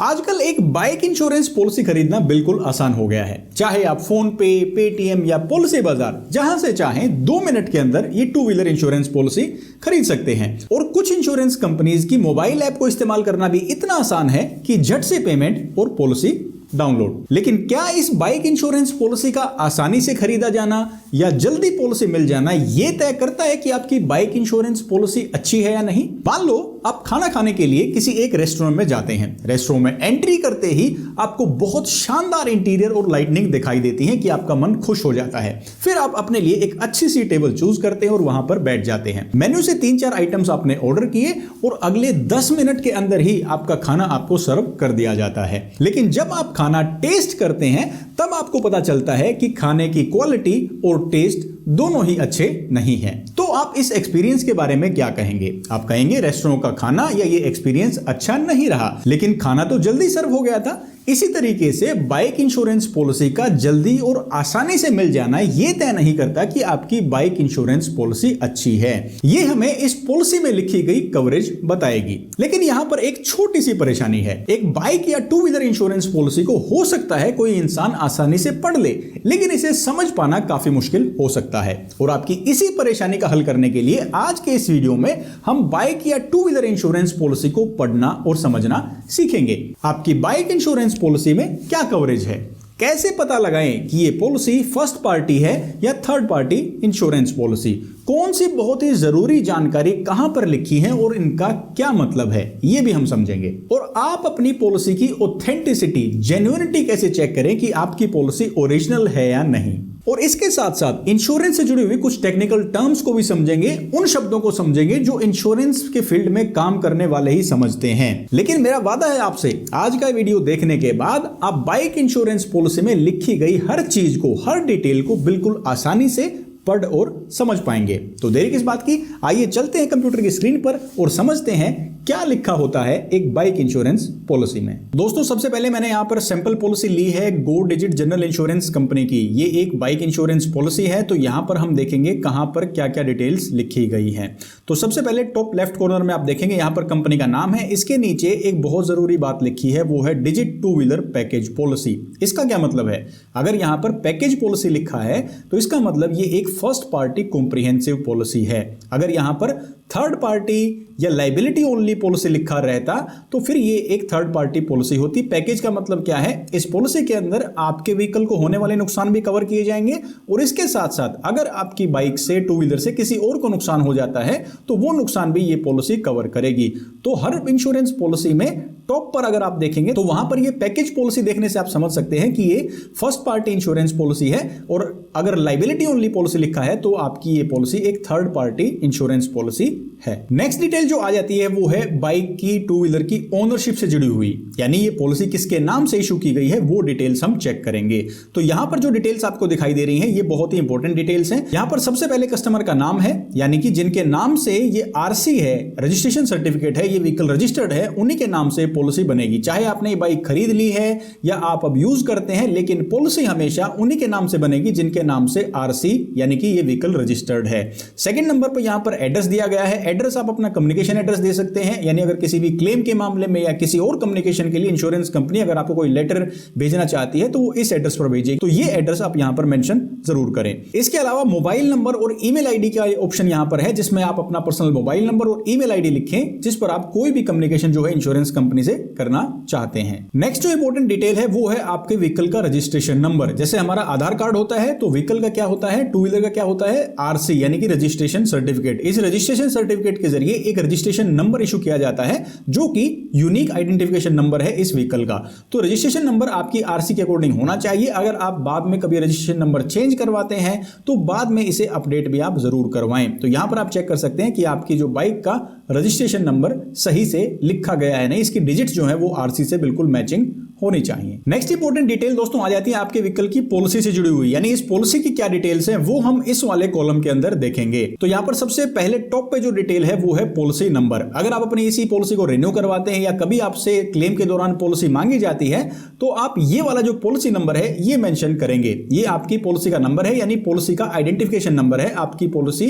आजकल एक bike insurance policy खरीदना बिल्कुल आसान हो गया है। चाहे आप फोन पे, पेटीएम या पॉलिसी बाजार जहां से चाहें 2 मिनट के अंदर ये 2 व्हीलर इंश्योरेंस पॉलिसी खरीद सकते हैं। और कुछ इंश्योरेंस कंपनीज की मोबाइल ऐप को इस्तेमाल करना भी इतना आसान है कि झट से पेमेंट और पॉलिसी डाउनलोड। लेकिन क्या इस बाइक इंश्योरेंस पॉलिसी का आसानी से खरीदा जाना या जल्दी पॉलिसी मिल जाना यह तय करता है कि आपकी बाइक इंश्योरेंस पॉलिसी अच्छी है या नहीं? मान लो आप खाना खाने के लिए किसी एक रेस्टोरेंट में जाते हैं। रेस्टोरेंट में एंट्री करते ही आपको बहुत शानदार इंटीरियर और लाइटनिंग दिखाई देती है कि आपका मन खुश हो जाता है। फिर आप अपने लिए एक अच्छी सी टेबल चूज करते हैं और वहां पर बैठ जाते हैं। मेन्यू से 3-4 आइटम्स आपने ऑर्डर किए और अगले 10 मिनट के अंदर ही आपका खाना आपको सर्व कर दिया जाता है। लेकिन जब आप खाना टेस्ट करते हैं तब आपको पता चलता है कि खाने की क्वालिटी और टेस्ट दोनों ही अच्छे नहीं हैं। तो आप इस एक्सपीरियंस के बारे में क्या कहेंगे? आप कहेंगे रेस्टोरेंट का खाना या ये एक्सपीरियंस अच्छा नहीं रहा, लेकिन खाना तो जल्दी सर्व हो गया था। इसी तरीके से बाइक इंश्योरेंस पॉलिसी का जल्दी और आसानी से मिल जाना यह तय नहीं करता कि आपकी बाइक इंश्योरेंस पॉलिसी अच्छी है। ये हमें इस पॉलिसी में लिखी गई कवरेज बताएगी। लेकिन यहां पर एक छोटी सी परेशानी है। एक बाइक या 2 व्हीलर इंश्योरेंस पॉलिसी को हो सकता है कोई इंसान आसानी से पढ़ ले, लेकिन इसे समझ पाना काफी मुश्किल हो सकता है। और आपकी इसी परेशानी का हल करने के लिए आज के इस वीडियो में हम बाइक या 2 व्हीलर इंश्योरेंस पॉलिसी को पढ़ना और समझना सीखेंगे। आपकी बाइक इंश्योरेंस पॉलिसी में क्या कवरेज है, कैसे पता लगाएं कि ये पॉलिसी फर्स्ट पार्टी है या थर्ड पार्टी इंश्योरेंस पॉलिसी, कौन सी बहुत ही जरूरी जानकारी कहां पर लिखी है और इनका क्या मतलब है, ये भी हम समझेंगे। और आप अपनी पॉलिसी की ऑथेंटिसिटी, जेन्युइनिटी कैसे चेक करें कि आपकी पॉलिसी ओरिजिनल है या नहीं। और इसके साथ साथ इंश्योरेंस से जुड़ी हुई कुछ टेक्निकल टर्म्स को भी समझेंगे, उन शब्दों को समझेंगे जो इंश्योरेंस के फील्ड में काम करने वाले ही समझते हैं। लेकिन मेरा वादा है आपसे, आज का वीडियो देखने के बाद आप बाइक इंश्योरेंस पॉलिसी में लिखी गई हर चीज को, हर डिटेल को बिल्कुल आसानी से पढ़ और समझ पाएंगे। तो देरी किस बात की, आइए चलते हैं कंप्यूटर की स्क्रीन पर और समझते हैं क्या लिखा होता है एक बाइक इंश्योरेंस पॉलिसी में। दोस्तों, सबसे पहले मैंने यहां पर सैंपल पॉलिसी ली है गो डिजिट जनरल इंश्योरेंस कंपनी की। ये एक बाइक इंश्योरेंस पॉलिसी है, तो यहां पर हम देखेंगे कहां पर क्या क्या डिटेल्स लिखी गई हैं। तो सबसे पहले टॉप लेफ्ट कॉर्नर में आप देखेंगे यहां पर कंपनी का नाम है। इसके नीचे एक बहुत जरूरी बात लिखी है, वो है डिजिट 2 व्हीलर पैकेज पॉलिसी। इसका क्या मतलब है? अगर यहां पर पैकेज पॉलिसी लिखा है तो इसका मतलब ये एक फर्स्ट पार्टी कॉम्प्रिहेंसिव पॉलिसी है। अगर यहां पर थर्ड पार्टी या लाइबिलिटी ओनली पॉलिसी लिखा रहता तो फिर ये एक थर्ड पार्टी पॉलिसी होती। पैकेज का मतलब क्या है? इस पॉलिसी के अंदर आपके व्हीकल को होने वाले नुकसान भी कवर किए जाएंगे और इसके साथ साथ अगर आपकी बाइक से, 2 व्हीलर से किसी और को नुकसान हो जाता है तो वो नुकसान भी ये पॉलिसी कवर करेगी। तो हर इंश्योरेंस पॉलिसी में टॉप पर अगर आप देखेंगे तो वहां पर ये पैकेज पॉलिसी देखने से आप समझ सकते हैं कि ये फर्स्ट पार्टी इंश्योरेंस पॉलिसी है। और अगर लाइबिलिटी ओनली पॉलिसी लिखा है तो आपकी ये पॉलिसी एक थर्ड पार्टी इंश्योरेंस पॉलिसी है। नेक्स्ट डिटेल जो आ जाती है वो है बाइक की, 2 व्हीलर की ओनरशिप से जुड़ी हुई, यानी ये पॉलिसी किसके नाम से इशू की गई है वो डिटेल्स हम चेक करेंगे। तो यहां पर जो डिटेल्स आपको दिखाई दे रही हैं ये बहुत ही इंपॉर्टेंट डिटेल्स हैं। यहां पर सबसे पहले कस्टमर का नाम है, यानी कि जिनके नाम से ये आरसी है, रजिस्ट्रेशन सर्टिफिकेट है, ये व्हीकल रजिस्टर्ड है, उन्हीं के नाम से पॉलिसी बनेगी। चाहे आपने ये बाइक खरीद ली है या आप अब यूज करते हैं, लेकिन पॉलिसी हमेशा उन्हीं के नाम से बनेगी जिनके नाम से आरसी यानी कि ये व्हीकल रजिस्टर्ड है। सेकंड नंबर पर यहां पर एड्रेस दिया गया है। एड्रेस आप अपना कम्युनिकेशन एड्रेस दे सकते हैं, यानी अगर किसी भी क्लेम के मामले में या किसी और कम्युनिकेशन के लिए इंश्योरेंस कंपनी अगर आपको कोई लेटर भेजना चाहती है तो वो इस एड्रेस पर भेजेगी। तो ये एड्रेस आप यहां पर मेंशन जरूर करें। इसके अलावा मोबाइल नंबर और ईमेल आईडी का ऑप्शन यहां पर है, जिसमें आप अपना पर्सनल मोबाइल नंबर और ईमेल आईडी लिखें जिस पर आप कोई भी कम्युनिकेशन जो है इंश्योरेंस कंपनी से करना चाहते हैं। नेक्स्ट जो इंपॉर्टेंट डिटेल है वो है आपके व्हीकल का रजिस्ट्रेशन नंबर। जैसे हमारा आधार कार्ड होता है तो व्हीकल का क्या होता है, 2 व्हीलर का क्या होता है, आरसी यानी कि रजिस्ट्रेशन सर्टिफिकेट। इस रजिस्ट्रेशन सर्टिफिकेट के जरिए एक रजिस्ट्रेशन नंबर इशू किया जाता है जो कि यूनिक आइडेंटिफिकेशन नंबर है इस व्हीकल का। तो रजिस्ट्रेशन नंबर आपकी आरसी के अकॉर्डिंग होना चाहिए। अगर आप बाद में कभी रजिस्ट्रेशन नंबर चेंज करवाते हैं तो बाद में इसे अपडेट भी आप जरूर करवाएं। तो यहां पर आप चेक कर सकते हैं कि आपकी जो बाइक का रजिस्ट्रेशन नंबर सही से लिखा गया है, नहीं इसकी डिजिट जो है वो आरसी से बिल्कुल मैचिंग होनी चाहिए। नेक्स्ट इंपॉर्टेंट डिटेल दोस्तों आ जाती है आपके व्हीकल की पॉलिसी से जुड़ी हुई, यानी इस पॉलिसी की क्या डिटेल्स हैं वो हम इस वाले कॉलम के अंदर देखेंगे। तो यहां पर सबसे पहले टॉप पे जो डिटेल है वो है पॉलिसी नंबर। अगर आप अपनी इसी पॉलिसी को रिन्यू करवाते हैं या कभी आपसे क्लेम के दौरान पॉलिसी मांगी जाती है तो आप ये वाला जो पॉलिसी नंबर है ये मेंशन करेंगे। ये आपकी पॉलिसी का नंबर है, यानी पॉलिसी का आइडेंटिफिकेशन नंबर है। आपकी पॉलिसी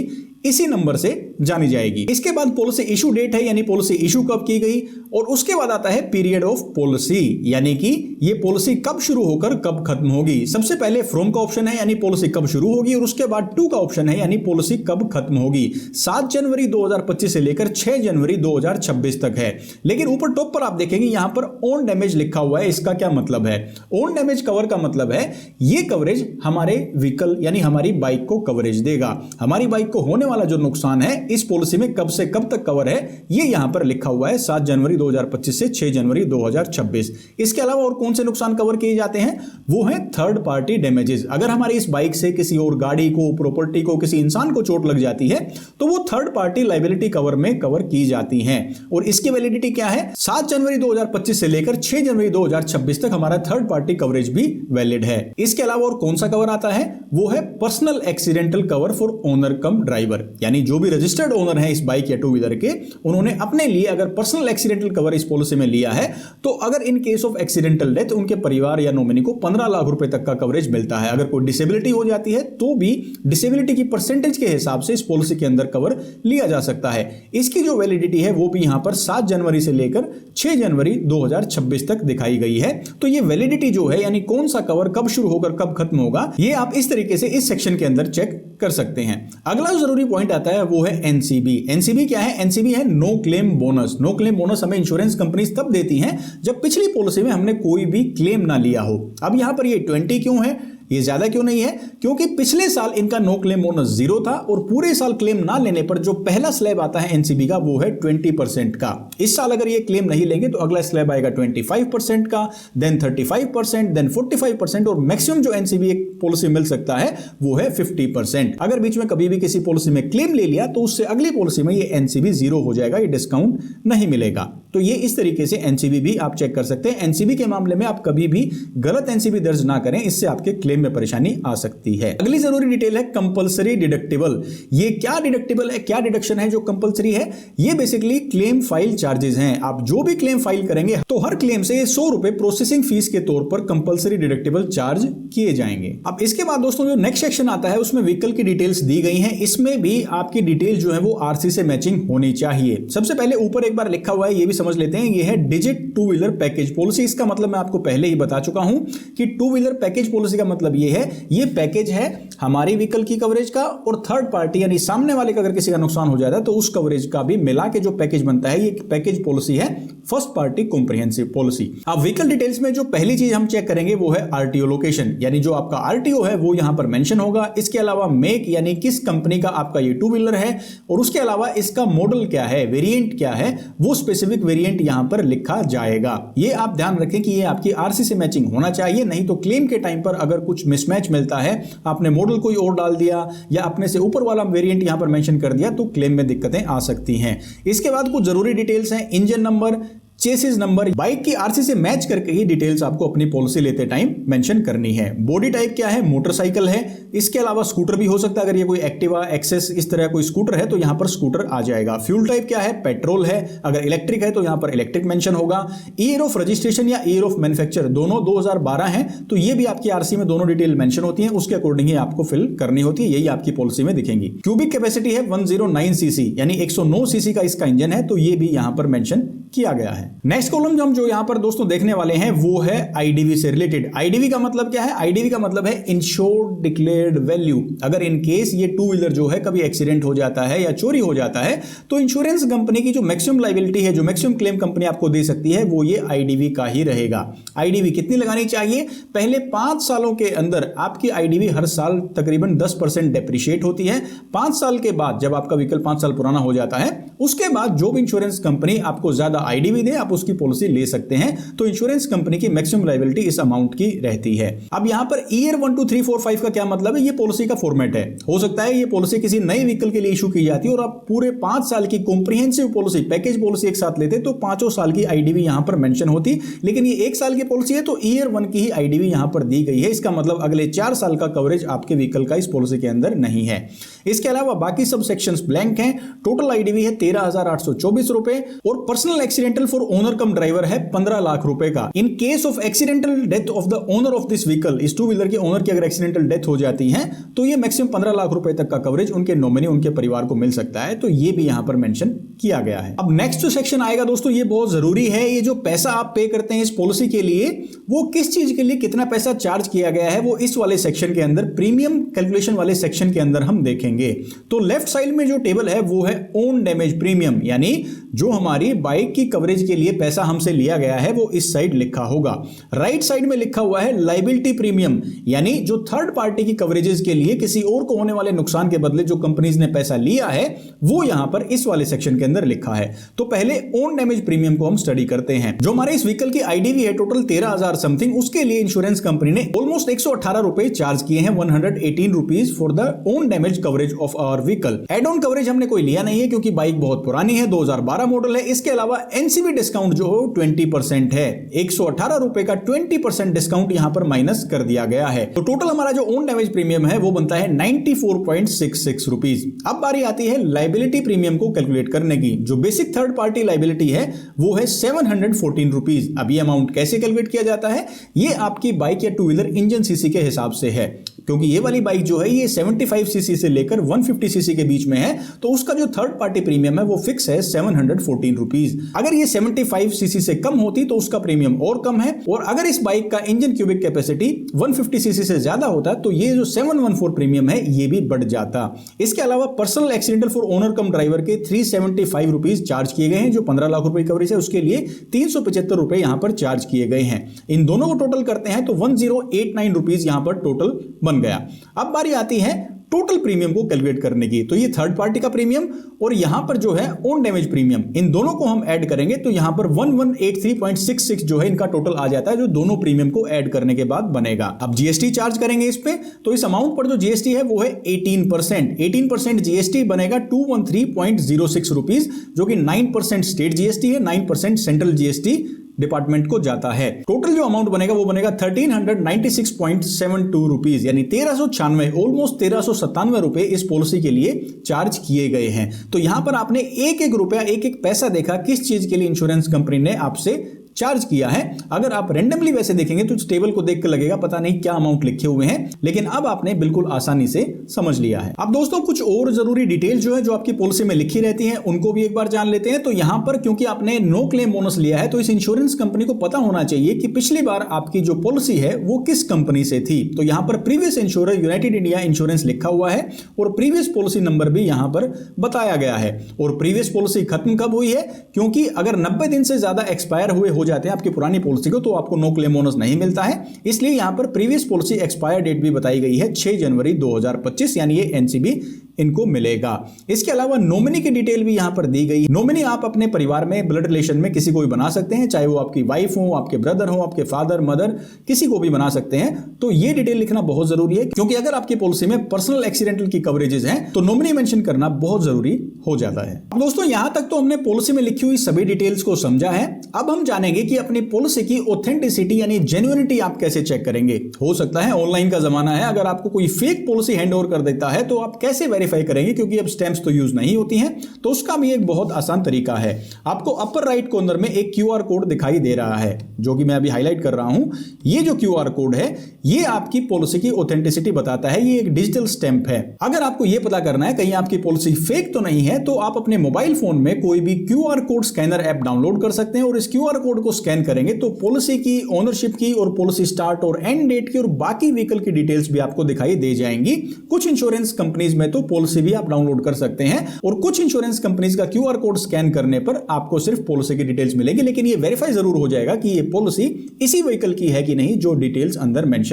इसी नंबर से जानी जाएगी। इसके बाद पॉलिसी इशू डेट है, यानी पॉलिसी इशू कब की गई, और उसके बाद आता है पीरियड ऑफ पॉलिसी, यानी कि ये पॉलिसी कब शुरू होकर कब खत्म होगी। सबसे पहले फ्रॉम का ऑप्शन है, यानी पॉलिसी कब शुरू होगी, और उसके बाद टू का ऑप्शन है, यानी पॉलिसी कब खत्म होगी। 7 जनवरी 2025 से लेकर 6 जनवरी 2026 तक है। लेकिन ऊपर टॉप पर आप देखेंगे यहां पर ओन डैमेज लिखा हुआ है। इसका क्या मतलब है? ओन डैमेज कवर का मतलब है ये कवरेज हमारे व्हीकल यानी हमारी बाइक को कवरेज देगा। हमारी बाइक को होने वाला जो नुकसान है इस पॉलिसी में कब से कब तक कवर है, ये यहां पर लिखा हुआ है 7 जनवरी 2025 से 6 जनवरी 2026। इसके अलावा और कौन से नुकसान कवर किए जाते हैं? वो है थर्ड पार्टी डैमेजेस। अगर हमारी इस बाइक से किसी और गाड़ी को, प्रॉपर्टी को, किसी इंसान को चोट लग जाती है तो वो थर्ड पार्टी लायबिलिटी कवर में कवर की जाती हैं। और इसकी वैलिडिटी क्या है? 7 जनवरी 2025 से लेकर 6 जनवरी 2026 तक हमारा थर्ड पार्टी कवरेज भी वैलिड है। इसके अलावा और कौन सा कवर आता है? वो है personal accidental cover for owner come driver, यानी जो भी रजिस्टर्ड ओनर है इस बाइक या टू व्हीलर के, उन्होंने अपने लिए अगर पर्सनल एक्सीडेंटल कवर इस पॉलिसी में लिया है तो अगर in case of accidental death उनके परिवार या नॉमिनी को 15 लाख रुपए तक का कवरेज मिलता है। अगर कोई डिसेबिलिटी हो जाती है तो भी डिसेबिलिटी की परसेंटेज के हिसाब से इस पॉलिसी के अंदर कवर लिया जा सकता है। इसकी जो वैलिडिटी है वो भी यहां पर 7 जनवरी से लेकर 6 जनवरी 2026 तक दिखाई गई है। तो ये वैलिडिटी जो है, यानी कौन सा कवर कब शुरू होकर कब खत्म होगा, ये आप इस तरीके से इस सेक्शन के अंदर चेक कर सकते हैं। अगला जो जरूरी पॉइंट आता है वो है एनसीबी। एनसीबी क्या है? एनसीबी है no claim bonus. No claim bonus हमें इंश्योरेंस कंपनीज तब देती हैं जब पिछली पॉलिसी में हमने कोई भी क्लेम ना लिया हो। अब यहां पर ये 20 क्यों है, ये ज्यादा क्यों नहीं है? क्योंकि पिछले साल इनका नो क्लेम बोनस 0 था और पूरे साल क्लेम ना लेने पर जो पहला स्लैब आता है एनसीबी का वो है 20% का। इस साल अगर ये क्लेम नहीं लेंगे तो अगला स्लैब आएगा 25% का, देन 35%, देन 45%, और मैक्सिमम जो एनसीबी एक पॉलिसी मिल सकता है वो है 50%। अगर बीच में कभी भी किसी पॉलिसी में क्लेम ले लिया तो उससे अगली पॉलिसी में ये एनसीबी 0 हो जाएगा, ये डिस्काउंट नहीं मिलेगा। तो ये इस तरीके से एनसीबी भी आप चेक कर सकते हैं। एनसीबी के मामले में आप कभी भी गलत एनसीबी दर्ज ना करें, इससे आपके क्लेम में परेशानी आ सकती है। अगली जरूरी डिटेल है कंपलसरी डिडक्टिबल। ये क्या डिडक्टिबल है, क्या डिडक्शन है जो कंपलसरी है? ये बेसिकली क्लेम फाइल चार्जेस हैं। आप जो भी क्लेम फाइल करेंगे तो हर क्लेम से 100 रुपए प्रोसेसिंग फीस के तौर पर कंपलसरी डिडक्टिबल चार्ज किए जाएंगे। अब इसके बाद दोस्तों जो नेक्स्ट सेक्शन आता है उसमें व्हीकल की डिटेल्स दी गई हैं। इसमें भी आपकी डिटेल जो है वो आरसी से मैचिंग होनी चाहिए। सबसे पहले ऊपर एक बार लिखा हुआ है, ये भी समझ लेते हैं। ये है digit two wheeler package policy. इसका मतलब मैं आपको पहले ही बता चुका हूं कि टू व्हीलर पैकेज पॉलिसी का मतलब ये है, ये पैकेज है हमारी व्हीकल की कवरेज का और थर्ड पार्टी यानी सामने वाले का अगर किसी का नुकसान हो जाता है तो उस कवरेज का भी मिला के जो पैकेज बनता है, ये पैकेज पॉलिसी है फर्स्ट पार्टी कॉम्प्रिहेंसिव पॉलिसी। अब व्हीकल डिटेल्स में जो पहली चीज हम चेक करेंगे वो है आरटीओ लोकेशन, यानी जो आपका आरटीओ है वो यहां पर मेंशन होगा। इसके अलावा मेक यानी किस कंपनी का आपका ये टू व्हीलर है, और उसके अलावा इसका मॉडल क्या है, वेरिएंट क्या है, वो स्पेसिफिक वेरिएंट यहां पर लिखा जाएगा। ये आप ध्यान रखें कि ये आपकी आरसी से मैचिंग होना चाहिए, नहीं तो क्लेम के टाइम पर अगर कुछ मिसमैच मिलता है, आपने मॉडल कोई और डाल दिया या अपने से ऊपर वाला वेरिएंट यहां पर मेंशन कर दिया तो क्लेम में दिक्कतें आ सकती हैं। इसके बाद कुछ जरूरी डिटेल्स हैं, engine number, chassis number, bike की आरसी से मैच करके ही डिटेल्स आपको अपनी पॉलिसी लेते टाइम मेंशन करनी है। बॉडी टाइप क्या है, मोटरसाइकिल है। इसके अलावा स्कूटर भी हो सकता है, अगर ये कोई एक्टिवा, एक्सेस इस तरह कोई स्कूटर है तो यहां पर स्कूटर आ जाएगा। फ्यूल टाइप क्या है, पेट्रोल है। अगर इलेक्ट्रिक है तो यहां पर इलेक्ट्रिक मेंशन होगा। ईयर ऑफ रजिस्ट्रेशन या ईयर ऑफ मैन्युफैक्चर दोनों 2012 है, तो ये भी आपकी आरसी में दोनों डिटेल मेंशन होती है, उसके अकॉर्डिंग ही आपको फिल करनी होती है, यही आपकी पॉलिसी में दिखेंगी। क्यूबिक कैपेसिटी है 109 सीसी, यानी 109 सीसी का इसका इंजन है, तो ये भी यहां पर मेंशन किया गया है। नेक्स्ट कॉलम हम जो यहां पर दोस्तों देखने वाले हैं वो है आईडीवी से रिलेटेड। आईडीवी का मतलब क्या है? आईडीवी का मतलब है इंश्योर्ड डिक्लेयर्ड वैल्यू। अगर इन केस ये टू व्हीलर जो है कभी एक्सीडेंट हो जाता है या चोरी हो जाता है तो इंश्योरेंस कंपनी की जो मैक्सिमम लायबिलिटी है, जो मैक्सिमम क्लेम कंपनी आपको दे सकती है, वो ये आईडीवी का ही रहेगा। आईडीवी कितनी लगानी चाहिए? पहले 5 सालों के अंदर आपकी आईडीवी हर साल तकरीबन 10% डेप्रिशिएट होती है। 5 साल के बाद जब आपका व्हीकल 5 साल पुराना हो जाता है, उसके बाद जो भी इंश्योरेंस कंपनी आपको ज्यादा आईडीवी दे आप उसकी पॉलिसी ले सकते हैं। तो इंश्योरेंस कंपनी की मैक्सिमम लायबिलिटी इस अमाउंट की रहती है। अब यहां पर ईयर 1 2 3 4 5 का क्या मतलब है? ये पॉलिसी का फॉर्मेट है। हो सकता है ये पॉलिसी किसी नए व्हीकल के लिए इशू की जाती है और आप पूरे 5 साल की कॉम्प्रिहेंसिव पॉलिसी, पैकेज पॉलिसी एक साथ लेते तो 5 साल की आईडीवी यहां पर मेंशन होती, लेकिन ये 1 साल की पॉलिसी है तो ईयर 1 की ही आईडीवी यहां पर दी गई है। इसका मतलब अगले 4 साल का कवरेज आपके व्हीकल का इस पॉलिसी के अंदर नहीं है। इसके अलावा बाकी सब सेक्शंस ब्लैंक हैं। टोटल आईडीवी है 13,824 रुपए और personal accidental for owner come driver है 15 लाख रुपए का। In case of accidental death of the owner of this vehicle, इस टू व्हीलर के ओनर की अगर एक्सीडेंटल डेथ हो जाती है तो ये मैक्सिमम 15 लाख रुपए तक का कवरेज उनके नॉमिनी, उनके परिवार को मिल सकता है। तो ये भी यहां पर मेंशन किया गया है। अब नेक्स्ट जो सेक्शन आएगा दोस्तों, ये बहुत जरूरी है। ये जो पैसा आप पे करते हैं इस पॉलिसी के लिए, वो किस चीज के लिए कितना पैसा चार्ज किया गया है, वो इस वाले सेक्शन के अंदर, प्रीमियम कैलकुलेशन वाले सेक्शन के अंदर हम देखेंगे। तो लेफ्ट साइड में जो टेबल है वो है ओन डैमेज प्रीमियम, यानी जो हमारी बाइक की कवरेज के लिए पैसा हमसे लिया गया है वो इस साइड लिखा होगा। राइट साइड में लिखा हुआ है लायबिलिटी प्रीमियम, यानी जो थर्ड पार्टी की कवरेजेस के लिए किसी और को होने वाले नुकसान के बदले जो कंपनीज ने पैसा लिया है वो यहां पर इस वाले सेक्शन के अंदर लिखा है। तो पहले ओन डैमेज प्रीमियम को हम स्टडी करते हैं। जो हमारे इस व्हीकल की आईडीवी है टोटल 13,000 समथिंग, उसके लिए इंश्योरेंस कंपनी ने ऑलमोस्ट 118 रुपए चार्ज किए हैं, 118 rupees for the own damage coverage of our vehicle. Add on coverage हमने कोई लिया नहीं है क्योंकि बाइक बहुत पुरानी है, 2012 मॉडल है। इसके अलावा एनसीबी डिस्काउंट जो 20% है, 118 रुपए का 20% डिस्काउंट यहां पर माइनस कर दिया गया है। तो टोटल हमारा जो ओन डैमेज प्रीमियम है वो बनता है 94.66 रुपीज। अब बारी आती है लायबिलिटी प्रीमियम को कैलकुलेट करने की। जो बेसिक थर्ड पार्टी लायबिलिटी है वो है 714 रुपीज। अब ये अमाउंट कैसे कैलकुलेट किया जाता है, ये आपकी बाइक या टू व्हीलर इंजन सीसी के हिसाब से है, क्योंकि ये वाली बाइक जो है ये 75 सीसी से लेकर 150 सीसी के बीच में है, तो उसका जो थर्ड पार्टी प्रीमियम है वो फिक्स है 714 रुपीज। अगर ये 75 सीसी से कम होती तो उसका प्रीमियम और कम है, और अगर इस बाइक का इंजन क्यूबिक कैपेसिटी 150 सीसी से ज्यादा होता तो ये जो 714 प्रीमियम है ये भी बढ़ जाता। इसके अलावा personal accidental for owner come driver के 375 रुपीज चार्ज किए गए हैं। जो 15 लाख रुपए कवरेज है उसके लिए 375 रुपए यहां पर चार्ज किए गए हैं। इन दोनों को टोटल करते हैं तो 1089 रुपीज यहां पर टोटल बन गया। अब बारी आती है टोटल प्रीमियम को कैलकुलेट करने की। तो ये थर्ड पार्टी का प्रीमियम और यहां पर जो है ओन डैमेज प्रीमियम, इन दोनों को हम ऐड करेंगे तो यहां पर 1183.66 जो है इनका टोटल आ जाता है, जो दोनों प्रीमियम को ऐड करने के बाद बनेगा। अब जीएसटी चार्ज करेंगे इस पे, तो इस अमाउंट पर जो जीएसटी है वो है 18% जीएसटी बनेगा 213.06 रुपीज, जो कि 9% स्टेट जीएसटी है, 9% सेंट्रल जीएसटी डिपार्टमेंट को जाता है। टोटल जो अमाउंट बनेगा वो बनेगा 1396.72 रुपीज, यानी 1396, ऑलमोस्ट 1397 रुपए इस पॉलिसी के लिए चार्ज किए गए हैं। तो यहां पर आपने एक एक रुपया, एक एक पैसा देखा किस चीज के लिए इंश्योरेंस कंपनी ने आपसे चार्ज किया है। अगर आप रेंडमली वैसे देखेंगे तो इस टेबल को देखकर लगेगा पता नहीं क्या अमाउंट लिखे हुए हैं, लेकिन अब आपने बिल्कुल आसानी से समझ लिया है। अब दोस्तों कुछ और जरूरी डिटेल जो है जो आपकी पॉलिसी में लिखी रहती हैं उनको भी एक बार जान लेते हैं। तो यहां पर क्योंकि आपने नो क्लेम बोनस लिया है तो इस इंश्योरेंस कंपनी को पता होना चाहिए कि पिछली बार आपकी जो पॉलिसी है वो किस कंपनी से थी। तो यहां पर previous insurer United India insurance लिखा हुआ है और प्रीवियस पॉलिसी नंबर भी यहां पर बताया गया है। और प्रीवियस पॉलिसी खत्म कब हुई है, क्योंकि अगर 90 दिन से ज्यादा एक्सपायर हुए हो जाते हैं आपकी पुरानी पॉलिसी को तो आपको नो क्लेम बोनस नहीं मिलता है। इसलिए यहां पर प्रीवियस पॉलिसी एक्सपायर डेट भी बताई गई है 6 जनवरी 2025, यानी ये एनसीबी इनको मिलेगा। इसके अलावा नॉमिनी की डिटेल भी यहां पर दी गई। नॉमिनी आप अपने परिवार में ब्लड रिलेशन में किसी को भी बना सकते हैं, चाहे वो आपकी वाइफ हो, आपके ब्रदर हो, आपके फादर मदर, किसी को भी बना सकते हैं। तो ये डिटेल लिखना बहुत जरूरी है, क्योंकि अगर आपकी पॉलिसी में पर्सनल एक्सीडेंटल की कवरेजेस हैं तो नॉमिनी मेंशन करना बहुत जरूरी हो जाता है। अब दोस्तों यहां तक तो हमने पॉलिसी में लिखी हुई सभी डिटेल्स को समझा है। अब हम जानेंगे कि अपनी पॉलिसी की ऑथेंटिसिटी यानी जेन्युइनिटी आप कैसे चेक करेंगे। हो सकता है ऑनलाइन का जमाना है, अगर आपको कोई फेक पॉलिसी हैंड ओवर कर देता है तो आप कैसे वेरीफाई करेंगे, क्योंकि अब स्टैंप्स तो यूज नहीं होती हैं। तो उसका भी एक बहुत आसान तरीका है। आपको अपर राइट कॉर्नर में एक क्यूआर कोड दिखाई दे रहा है, जो कि मैं अभी हाईलाइट कर रहा हूं। ये जो क्यूआर कोड है ये आपकी पॉलिसी की ऑथेंटिसिटी बताता है। ये एक डिजिटल स्टैंप है। अगर आपको यह पता करना है कहीं आपकी पॉलिसी फेक तो नहीं है, तो आप अपने मोबाइल फोन में कोई भी QR code scanner app download कर सकते हैं और इस क्यूआर कोड को स्कैन करेंगे तो पॉलिसी की, ओनरशिप की और पॉलिसी स्टार्ट और एंड डेट की और बाकी व्हीकल की डिटेल्स भी आपको दिखाई दे जाएंगी। कुछ इंश्योरेंस कंपनीज में तो पॉलिसी भी आप डाउनलोड कर सकते हैं और कुछ इंश्योरेंस कंपनीज का क्यूआर कोड स्कैन करने पर आपको सिर्फ पॉलिसी की डिटेल्स मिलेगी, लेकिन ये वेरीफाई जरूर हो जाएगा कि ये पॉलिसी इसी व्हीकल की है कि नहीं जो डिटेल्स अंदर मेंशन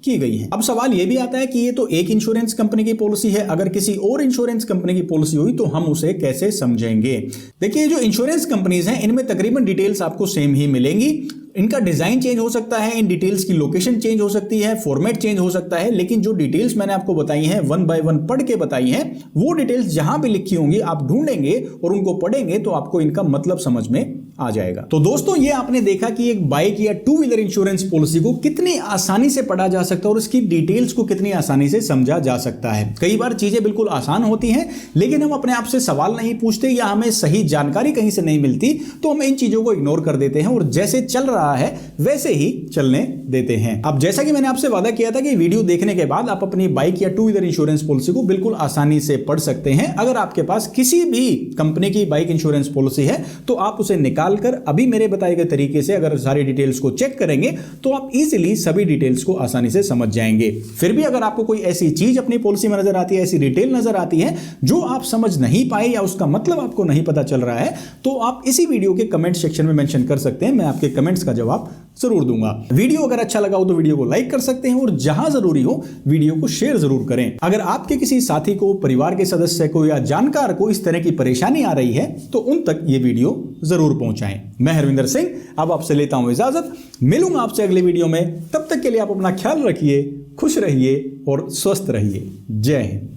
की गई है। अब सवाल यह भी आता है कि ये तो एक इंश्योरेंस कंपनी की पॉलिसी है, अगर किसी और इंश्योरेंस कंपनी की पॉलिसी हुई तो हम उसे कैसे समझेंगे। देखिए जो इंश्योरेंस कंपनीज हैं इनमें तकरीबन डिटेल्स आपको सेम ही मिलेंगी। इनका डिजाइन चेंज हो सकता है, इन डिटेल्स की लोकेशन चेंज हो सकती है, फॉर्मेट चेंज हो सकता है, लेकिन जो डिटेल्स मैंने आपको बताई हैं, वन बाय वन पढ़ के बताई हैं, वो डिटेल्स जहां भी लिखी होंगी आप ढूंढेंगे और उनको पढ़ेंगे तो आपको इनका मतलब समझ में आ जाएगा। तो दोस्तों ये आपने देखा कि एक बाइक या टू व्हीलर इंश्योरेंस पॉलिसी को कितनी आसानी से पढ़ा जा सकता है और उसकी डिटेल्स को कितनी आसानी से समझा जा सकता है। कई बार चीजें बिल्कुल आसान होती हैं, लेकिन हम अपने आप से सवाल नहीं पूछते या हमें सही जानकारी कहीं से नहीं मिलती, तो हम इन चीजों को इग्नोर कर देते हैं और जैसे चल रहा है वैसे ही चलने देते हैं। अब जैसा कि मैंने आपसे वादा किया था कि वीडियो देखने के बाद आप अपनी बाइक या टू व्हीलर इंश्योरेंस पॉलिसी को बिल्कुल आसानी से पढ़ सकते हैं। अगर आपके पास किसी भी कंपनी की बाइक इंश्योरेंस पॉलिसी है तो आप उसे निकाल कर अभी मेरे बताए गए तरीके से अगर सारी डिटेल्स को चेक करेंगे तो आप इजीली सभी डिटेल्स को आसानी से समझ जाएंगे। फिर भी अगर आपको कोई ऐसी चीज अपनी पॉलिसी में नजर आती है, ऐसी डिटेल नजर आती है जो आप समझ नहीं पाए या उसका मतलब आपको नहीं पता चल रहा है, तो आप इसी वीडियो के कमेंट सेक्शन में मेंशन कर सकते हैं। मैं आपके कमेंट्स का जवाब जरूर दूंगा। वीडियो अगर अच्छा लगा हो तो वीडियो को लाइक कर सकते हैं और जहां जरूरी हो वीडियो को शेयर जरूर करें। अगर आपके किसी साथी को, परिवार के सदस्य को या जानकार को इस तरह की परेशानी आ रही है तो उन तक ये वीडियो जरूर पहुंचाएं। मैं हरविंदर सिंह अब आपसे लेता हूं इजाजत। मिलूंगा आपसे अगले वीडियो में। तब तक के लिए आप अपना ख्याल रखिए, खुश रहिए और स्वस्थ रहिए। जय हिंद।